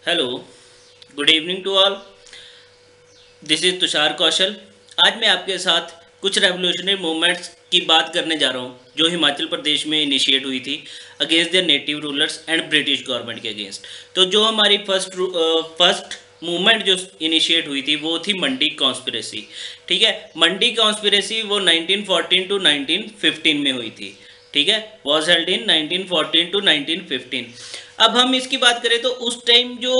Hello, good evening to all. This is Tushar Kaushal. आज मैं आपके साथ कुछ रेवोल्यूशनरी मूवमेंट्स की बात करने जा रहा हूँ जो हिमाचल प्रदेश में इनिशिएट हुई थी against their native rulers and British government के अगेंस्ट। तो जो हमारी फर्स्ट मूवमेंट जो इनिशिएट हुई थी वो थी मंडी कॉन्स्पिरेसी। ठीक है, मंडी कॉन्स्पिरेसी वो 1914 टू 1915 में हुई थी। ठीक है, वॉज हेल्ड इन 1914 टू 1915। अब हम इसकी बात करें तो उस टाइम जो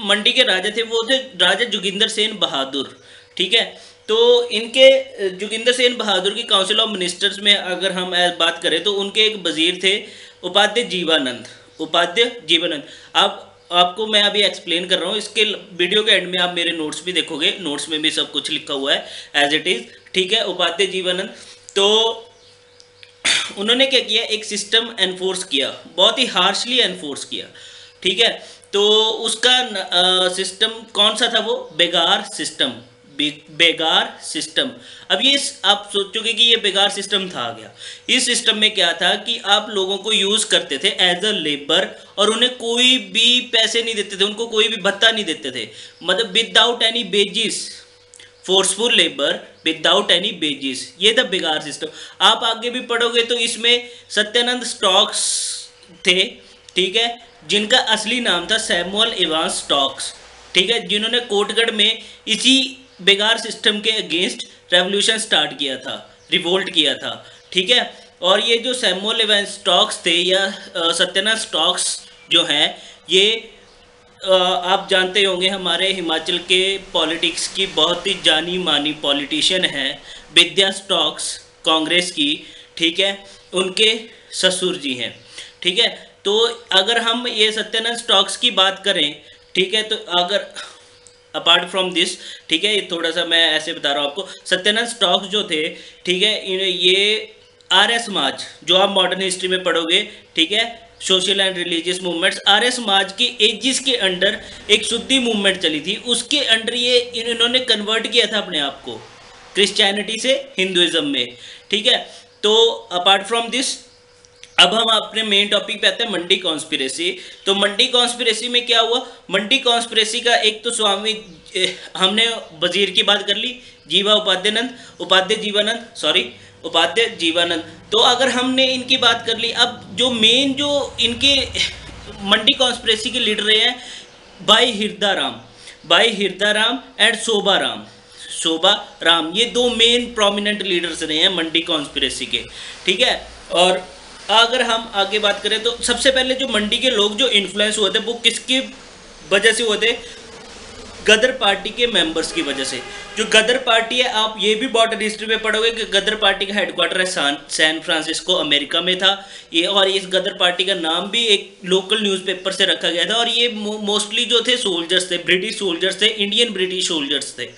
मंडी के राजा थे वो थे राजा जोगिंदर सेन बहादुर। ठीक है, तो इनके जोगिंदर सेन बहादुर की काउंसिल ऑफ मिनिस्टर्स में अगर हम बात करें तो उनके एक वजीर थे उपाध्याय जीवानंद। उपाध्याय जीवानंद। अब आपको मैं अभी एक्सप्लेन कर रहा हूँ, इसके वीडियो के एंड में आप मेरे नोट्स भी देखोगे, नोट्स में भी सब कुछ लिखा हुआ है एज इट इज़। ठीक है, उपाध्याय जीवानंद। तो उन्होंने क्या किया, एक सिस्टम एनफोर्स किया, बहुत ही हार्शली एनफोर्स किया। ठीक है, तो उसका सिस्टम कौन सा था? वो बेगार सिस्टम। बेगार सिस्टम। अब ये आप सोचोगे कि ये बेगार सिस्टम था क्या? इस सिस्टम में क्या था कि आप लोगों को यूज़ करते थे एज अ लेबर और उन्हें कोई भी पैसे नहीं देते थे, उनको कोई भी भत्ता नहीं देते थे, मतलब without any wages, forceful labour without any wages. ये था बेगार सिस्टम। आप आगे भी पढ़ोगे तो इसमें सत्यानंद स्टॉक्स थे। ठीक है, जिनका असली नाम था सैमुअल इवांस स्टॉक्स। ठीक है, जिन्होंने कोटगढ़ में इसी बेगार सिस्टम के अगेंस्ट रेवोल्यूशन स्टार्ट किया था, रिवोल्ट किया था। ठीक है, और ये जो सैमुअल इवांस स्टॉक्स थे या सत्यानंद स्टॉक्स जो हैं, ये आप जानते होंगे हमारे हिमाचल के पॉलिटिक्स की बहुत ही जानी मानी पॉलिटिशियन है, विद्या स्टॉक्स, कांग्रेस की। ठीक है, उनके ससुर जी हैं। ठीक है, तो अगर हम ये सत्यानंद स्टॉक्स की बात करें, ठीक है, तो अगर अपार्ट फ्रॉम दिस, ठीक है, ये थोड़ा सा मैं ऐसे बता रहा हूँ आपको, सत्यानंद स्टॉक्स जो थे, ठीक है, ये आर्य समाज जो आप मॉडर्न हिस्ट्री में पढ़ोगे, ठीक है, social and religious movements, Arya Samaj की एजिस के अंडर एक शुद्धि मूवमेंट चली थी, उसके अंडर ये इन्होंने कन्वर्ट किया था अपने आप को क्रिश्चियनिटी से हिंदुइज्म में। ठीक है, तो अपार्ट फ्रॉम दिस अब हम अपने मेन टॉपिक पे आते हैं, मंडी कॉन्स्पिरेसी। तो मंडी कॉन्स्पिरेसी में क्या हुआ? मंडी कॉन्स्पिरेसी का एक तो स्वामी हमने वजीर की बात कर ली, उपाध्याय जीवानंद, सॉरी, उपाध्याय जीवानंद। तो अगर हमने इनकी बात कर ली, अब जो मेन जो इनके मंडी कॉन्स्पिरेसी के लीडर रहे हैं भाई हिरदा राम एंड शोभा राम, ये दो मेन प्रोमिनेंट लीडर्स रहे हैं मंडी कॉन्स्पिरेसी के। ठीक है, और अगर हम आगे बात करें तो सबसे पहले जो मंडी के लोग जो इन्फ्लुएंस हुए थे वो किसकी वजह से हुए थे? गदर पार्टी के मेंबर्स की वजह से। जो गदर पार्टी है, आप ये भी मॉडर्न हिस्ट्री में पढ़ोगे कि गदर पार्टी का हेडक्वार्टर है सैन फ्रांसिस्को अमेरिका में था ये, और इस गदर पार्टी का नाम भी एक लोकल न्यूज़पेपर से रखा गया था, और ये मोस्टली जो थे सोल्जर्स थे, ब्रिटिश सोल्जर्स थे, इंडियन ब्रिटिश सोल्जर्स थे।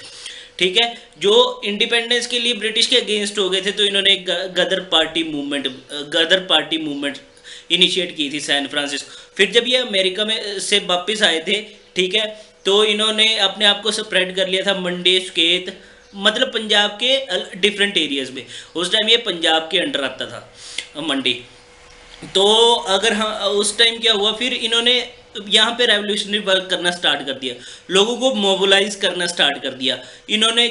ठीक है, जो इंडिपेंडेंस के लिए ब्रिटिश के अगेंस्ट हो गए थे, तो इन्होंने गदर पार्टी मूवमेंट इनिशिएट की थी सैन फ्रांसिस्को। फिर जब ये अमेरिका में से वापस आए थे, ठीक है, तो इन्होंने अपने आप को स्प्रेड कर लिया था मंडी, सुकेत, मतलब पंजाब के डिफरेंट एरियाज में। उस टाइम ये पंजाब के अंडर आता था मंडी। तो अगर हम उस टाइम क्या हुआ, फिर इन्होंने यहाँ पे रेवोल्यूशनरी वर्क करना स्टार्ट कर दिया, लोगों को मोबिलाइज करना स्टार्ट कर दिया। इन्होंने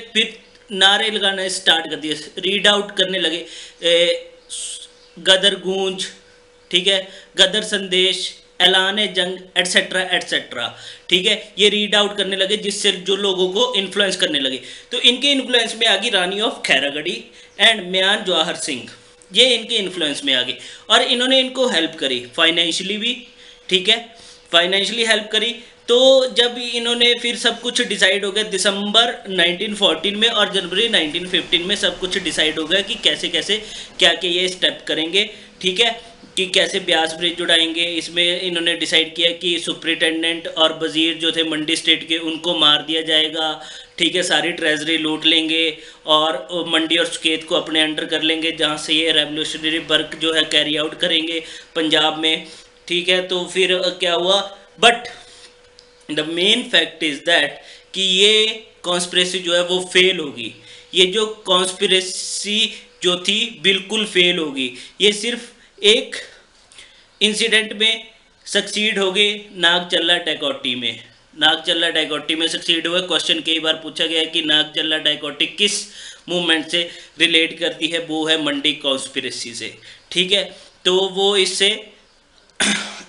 फिर नारे लगाना स्टार्ट कर दिया, रीड आउट करने लगे, गदर गूंज, ठीक है, गदर संदेश, ऐलान जंग, एटसेट्रा एटसेट्रा। ठीक है, ये रीड आउट करने लगे, जिससे जो लोगों को इन्फ्लुएंस करने लगे। तो इनके इन्फ्लुएंस में आ गई रानी ऑफ खैरागढ़ी एंड म्यान जवाहर सिंह, ये इनके इन्फ्लुएंस में आ गई, और इन्होंने इनको हेल्प करी फाइनेंशियली भी। ठीक है, फाइनेंशियली हेल्प करी। तो जब इन्होंने फिर सब कुछ डिसाइड हो गया दिसंबर 1914 में और जनवरी 1915 में सब कुछ डिसाइड हो गया कि कैसे कैसे क्या क्या ये स्टेप करेंगे। ठीक है, कि कैसे ब्यास ब्रिज जुड़ाएंगे। इसमें इन्होंने डिसाइड किया कि सुपरिटेंडेंट और वजीर जो थे मंडी स्टेट के, उनको मार दिया जाएगा। ठीक है, सारी ट्रेजरी लूट लेंगे और मंडी और सुकेत को अपने अंडर कर लेंगे, जहाँ से ये रेवोल्यूशनरी वर्क जो है कैरी आउट करेंगे पंजाब में। ठीक है, तो फिर क्या हुआ, but the main fact is that कि ये कॉन्स्पिरेसी जो है वो फेल होगी। ये जो कॉन्स्पिरेसी जो थी बिल्कुल फेल होगी। ये सिर्फ एक इंसिडेंट में सक्सीड हो गए नागचल्ला डाइकोटी में, नागचल्ला डाइकोटी में सक्सीड हुए। क्वेश्चन कई बार पूछा गया है कि नागचल्ला डाइकोटी किस मूवमेंट से रिलेट करती है, वो है मंडी कॉन्स्पिरेसी से, ठीक है। तो वो इससे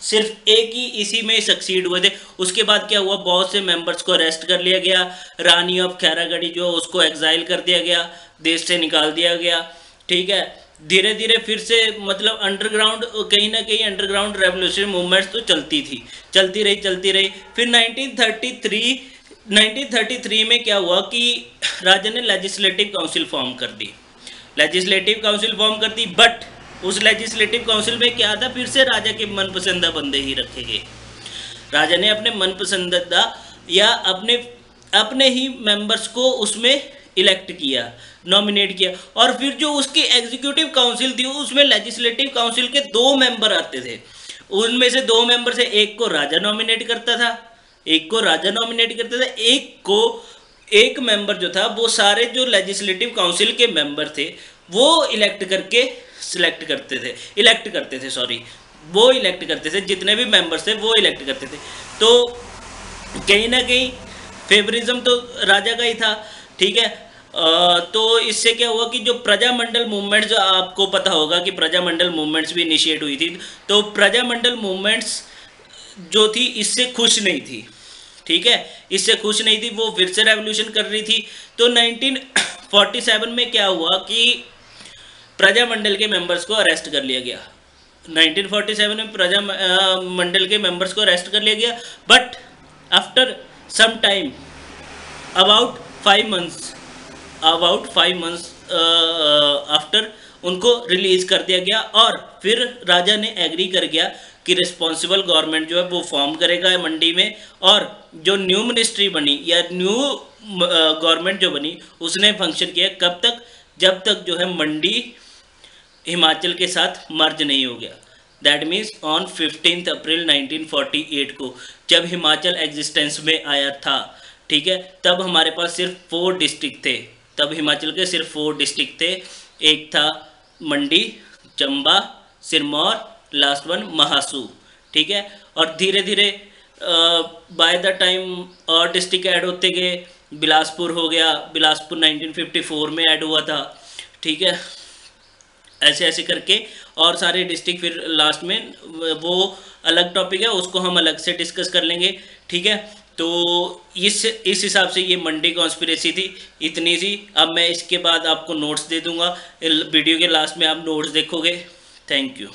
सिर्फ एक ही इसी में सक्सीड हुए थे। उसके बाद क्या हुआ, बहुत से मेंबर्स को अरेस्ट कर लिया गया, रानी ऑफ खैरागढ़ी जो उसको एग्जाइल कर दिया गया, देश से निकाल दिया गया, ठीक है। धीरे धीरे फिर से मतलब अंडरग्राउंड, कहीं ना कहीं अंडरग्राउंड रेवोल्यूशन मूवमेंट्स तो चलती थी, चलती रही। फिर 1933 में क्या हुआ कि राजा ने लेजिस्लेटिव काउंसिल फॉर्म कर दी, बट उस लेजिस्लेटिव काउंसिल में क्या था, फिर से राजा के मनपसंदा बंदे ही रखे गए। राजा ने अपने मनपसंदा या अपने ही मेंबर्स को उसमें इलेक्ट किया, नॉमिनेट किया। और फिर जो उसकी एग्जीक्यूटिव काउंसिल थी उसमें लेजिस्लेटिव काउंसिल के 2 मेंबर आते थे, उनमें से 2 मेंबर से एक को राजा नॉमिनेट करता था, एक मेंबर जो था वो सारे जो लेजिस्लेटिव काउंसिल के मेंबर थे वो इलेक्ट करते थे, जितने भी मेंबर्स थे वो इलेक्ट करते थे। तो कहीं ना कहीं फेवरिज्म तो राजा का ही था, ठीक है। तो इससे क्या हुआ कि जो प्रजामंडल मूवमेंट, जो आपको पता होगा कि प्रजामंडल मूवमेंट्स भी इनिशिएट हुई थी, तो प्रजामंडल मूवमेंट्स जो थी इससे खुश नहीं थी, ठीक है, वो फिर से रेवोल्यूशन कर रही थी। तो 1947 में क्या हुआ कि प्रजामंडल के मेंबर्स को अरेस्ट कर लिया गया। 1947 में प्रजामंडल के मेंबर्स को अरेस्ट कर लिया गया, but after some time about 5 months after उनको रिलीज कर दिया गया। और फिर राजा ने एग्री कर गया कि रिस्पॉन्सिबल गवर्नमेंट जो है वो फॉर्म करेगा मंडी में, और जो न्यू मिनिस्ट्री बनी या न्यू गवर्नमेंट जो बनी उसने फंक्शन किया कब तक, जब तक जो है मंडी हिमाचल के साथ मर्ज नहीं हो गया। दैट मीन्स ऑन 15 अप्रैल 1948 को जब हिमाचल एग्जिस्टेंस में आया था, ठीक है, तब हमारे पास सिर्फ 4 डिस्ट्रिक्ट थे, तब हिमाचल के सिर्फ 4 डिस्ट्रिक्ट थे। एक था मंडी, चंबा, सिरमौर, लास्ट वन महासू, ठीक है। और धीरे धीरे बाय द टाइम और डिस्ट्रिक्ट ऐड होते गए, बिलासपुर हो गया, बिलासपुर 1954 में ऐड हुआ था, ठीक है। ऐसे ऐसे करके और सारे डिस्ट्रिक्ट, फिर लास्ट में वो अलग टॉपिक है, उसको हम अलग से डिस्कस कर लेंगे, ठीक है। तो इस हिसाब से ये मंडी कॉन्स्पिरेसी थी, इतनी सी। अब मैं इसके बाद आपको नोट्स दे दूंगा, वीडियो के लास्ट में आप नोट्स देखोगे। Thank you.